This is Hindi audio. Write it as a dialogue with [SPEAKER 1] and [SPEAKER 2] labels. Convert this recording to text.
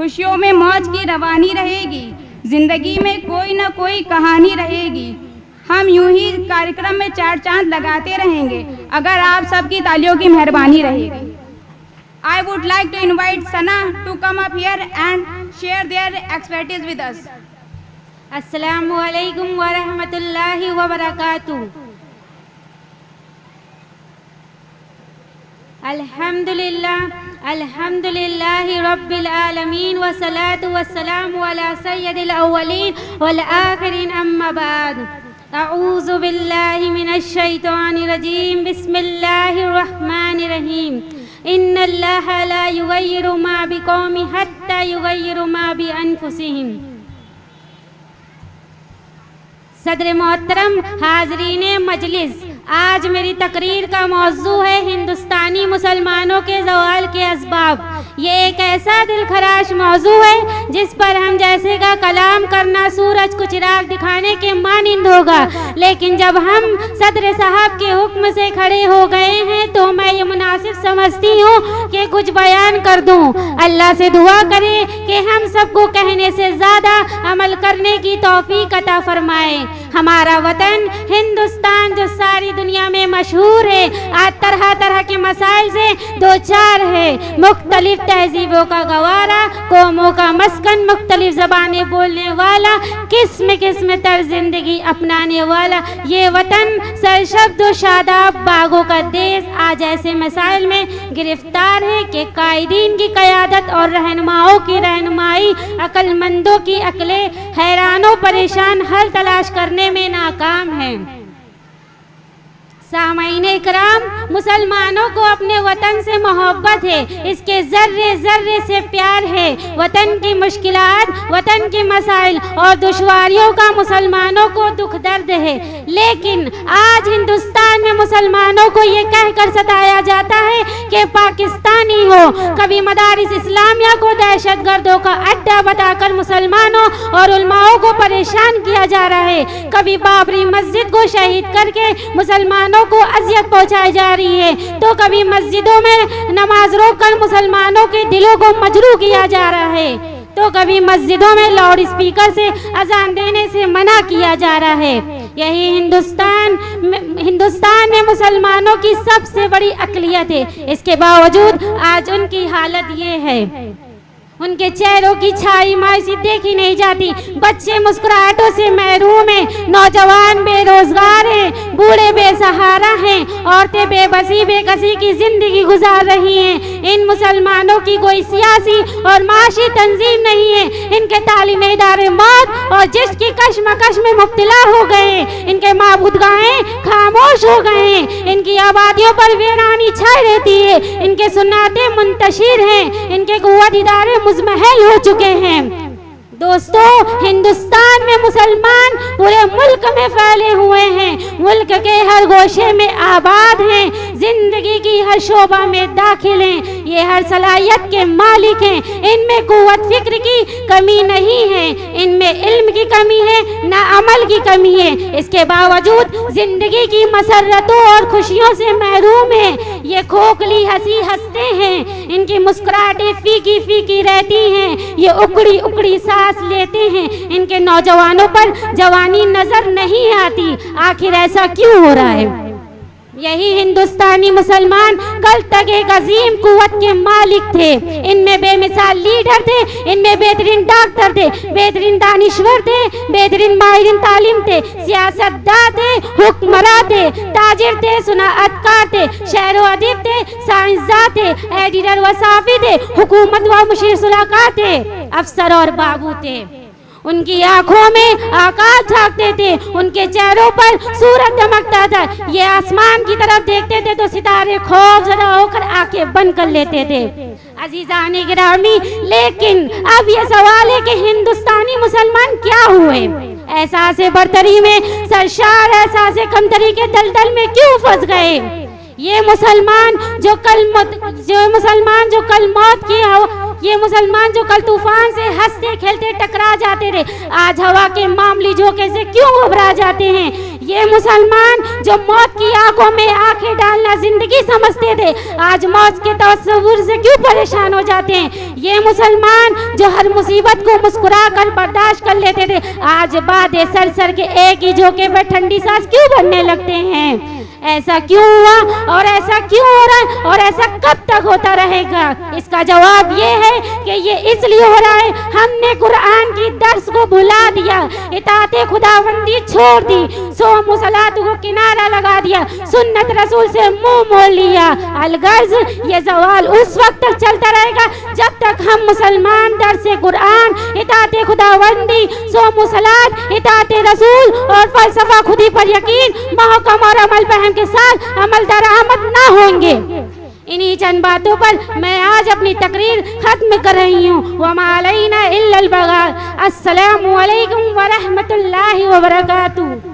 [SPEAKER 1] खुशियों में मौज की रवानी रहेगी, जिंदगी में कोई ना कोई कहानी रहेगी। हम यूं ही कार्यक्रम में चार चांद लगाते रहेंगे अगर आप सबकी तालियों की मेहरबानी रहेगी। I would like to invite Sana to come up here and share their expertise with us.
[SPEAKER 2] अस्सलामु अलैकुम व रहमतुल्लाहि व बरकातुहू। अल्हम्दुलिल्लाहि रब्बिल आलमीन व सलातु व सलामु अला सय्यदिल अव्वलीन वल आखिरीन अम्मा बाद। अऊज़ु बिल्लाहि मिनश शैतानिर रजीम। बिस्मिल्लाहिर रहमानिर रहीम। इन्नल्लाहा ला युगय्यिरु मा बिकौमिन हत्ता युगय्यिरु मा बिअनफुसिहिम। सदर मोहतरम, हाजरीन मजलिस, आज मेरी तकरीर का मौजू है हिंदुस्तानी मुसलमानों के ज़वाल के असबाब। ये एक ऐसा दिलखराश मौजू है जिस पर हम जैसे का कलाम करना सूरज को चिराग दिखाने के मानिंद होगा, लेकिन जब हम सदर साहब के हुक्म से खड़े हो गए हैं तो मैं ये मुनासिब समझती हूँ कि कुछ बयान कर दूँ। अल्लाह से दुआ करें कि हम सबको कहने से ज़्यादा अमल करने की तौफीक अता फरमाए। हमारा वतन हिंदुस्तान जो सारी दुनिया में मशहूर है, आज तरह तरह के मसाइल से दो चार है। मुख्तलिफ तहजीबों का गवारा, कौमों का मस्कन, मुख्तलिफ ज़बानें बोलने वाला, किस्म किस्म तर्ज जिंदगी अपनाने वाला ये वतन सरशब्द शादाब बागों का देश आज ऐसे मसाइल में गिरफ्तार है कि कायदीन की क़यादत और रहनुमाओं की रहनुमाई, अक्लमंदों की अक्लें हैरानों परेशान हल तलाश करने में नाकाम है। सामाईन इकराम, मुसलमानों को अपने वतन से मोहब्बत है, इसके ज़र्रे ज़र्रे से प्यार है। वतन की मुश्किलात, वतन के मसाइल और दुश्वारियों का मुसलमानों को दुख दर्द है, लेकिन आज हिंदुस्तान में मुसलमानों को ये कहकर सताया जाता है कि पाकिस्तानी हो। कभी मदारिस इस्लामिया को दहशतगर्दों का अड्डा बताकर मुसलमानों और उलमाओं को परेशान किया जा रहा है, कभी बाबरी मस्जिद को शहीद करके मुसलमानों को अजियत पहुंचाई जा रही है, तो कभी मस्जिदों में नमाज रोककर मुसलमानों के दिलों को मजरूह किया जा रहा है, तो कभी मस्जिदों में लाउड स्पीकर से अजान देने से मना किया जा रहा है। यही हिंदुस्तान में मुसलमानों की सबसे बड़ी अक़लियत है। इसके बावजूद आज उनकी हालत ये है, उनके चेहरों की छाई मायूसी देखी नहीं जाती। बच्चे मुस्कुराहटों से महरूम हैं, नौजवान बेरोजगार हैं, बूढ़े बेसहारा हैं, औरतें बेबसी बेकसी की जिंदगी गुजार रही हैं। इन मुसलमानों की कोई सियासी और माशी तंजीम नहीं है। इनके तालीमी इदारे मौत और जिश्क की कश्मकश में मुब्तला हो गए। इनके माबूदगाहें खामोश हो गए हैं। इनकी आबादियों पर वीरानी छाई रहती है। इनके सुन्नतें मुंतशिर हैं। इनके कुव्वत इदारे मुजमहल हो चुके हैं। दोस्तों, हिंदुस्तान में मुसलमान पूरे मुल्क में फैले हुए हैं, मुल्क के हर गोशे में आबाद हैं, जिंदगी की हर शोबा में दाखिल हैं, ये हर सलाहियत के मालिक हैं। इनमें कुव्वत फिक्र की कमी नहीं है, इनमें इल्म की कमी है, ना अमल की कमी है। इसके बावजूद जिंदगी की मसरतों और खुशियों से महरूम हैं। ये खोखली हंसी हंसते हैं, इनकी मुस्कुराहटें फीकी फीकी रहती हैं, ये उकड़ी उकड़ी सांस लेते हैं। इनके नौजवानों पर जवानी नजर नहीं आती। आखिर ऐसा क्यों हो रहा है? यही हिंदुस्तानी मुसलमान कल तक एक अजीम कुव्वत के मालिक थे। इनमें बेमिसाल लीडर थे, इनमें बेहतरीन डॉक्टर थे, बेहतरीन दानिश्वर थे, बेहतरीन माहिरीन तालीम थे, सियासतदान थे, हुक्मरान थे, ताजिर थे, सुनाअतकार थे, शायर व अदीब थे, साइंसदान थे, एडिटर व साफी थे, हुकूमत व मुशीर सुलाका थे, अफसर और बाबू थे। उनकी आंखों में आकाश झांकते थे, उनके चेहरों पर सूरज चमकता था। ये आसमान की तरफ देखते थे तो सितारे खौफजदा होकर आंखें बंद कर लेते थे। अजीजाने गिरामी, लेकिन अब ये सवाल है कि हिंदुस्तानी मुसलमान क्या हुए? एहसासे बरतरी में सरशार, एहसासे कमतरी के दलदल में क्यों फंस गए? ये मुसलमान जो कल तूफान से हंसते खेलते टकरा जाते थे, आज हवा के मामूली झोंके से क्यों घबरा जाते हैं? ये मुसलमान जो मौत की आंखों में आंखें डालना जिंदगी समझते थे, आज मौत के तस्वुर से क्यों परेशान हो जाते हैं। ये मुसलमान जो हर मुसीबत को मुस्कुरा कर बर्दाश्त कर लेते थे, आज बातें सर सर के एक ही झोंके पर ठंडी सांस क्यों भरने लगते हैं। ऐसा क्यों हुआ और ऐसा क्यों हो रहा है और ऐसा कब तक होता रहेगा। इसका जवाब ये है कि ये इसलिए हो रहा है, हमने कुरान की दर्स को भुला दिया, इताअते खुदाबंदी छोड़ दी, सोम सलात को किनारा लगा दिया, सुन्नत रसूल से मुंह मोड़ लिया। अलगर्ज ये सवाल उस वक्त तक चलता रहेगा जब तक हम मुसलमान दर्स कुरान, इताअते खुदाबंदी, सोम सलात, इताअते रसूल और फलसफा खुदी पर यकीन, महकम और अमल पहन के साथ अमल दरामद ना होंगे। इन्हीं चंद बातों पर मैं आज अपनी तकरीर खत्म कर रही हूँ। वमा अलैना इल्लल बलाग। अस्सलामु अलैकुम व रहमतुल्लाहि व बरकातुहू।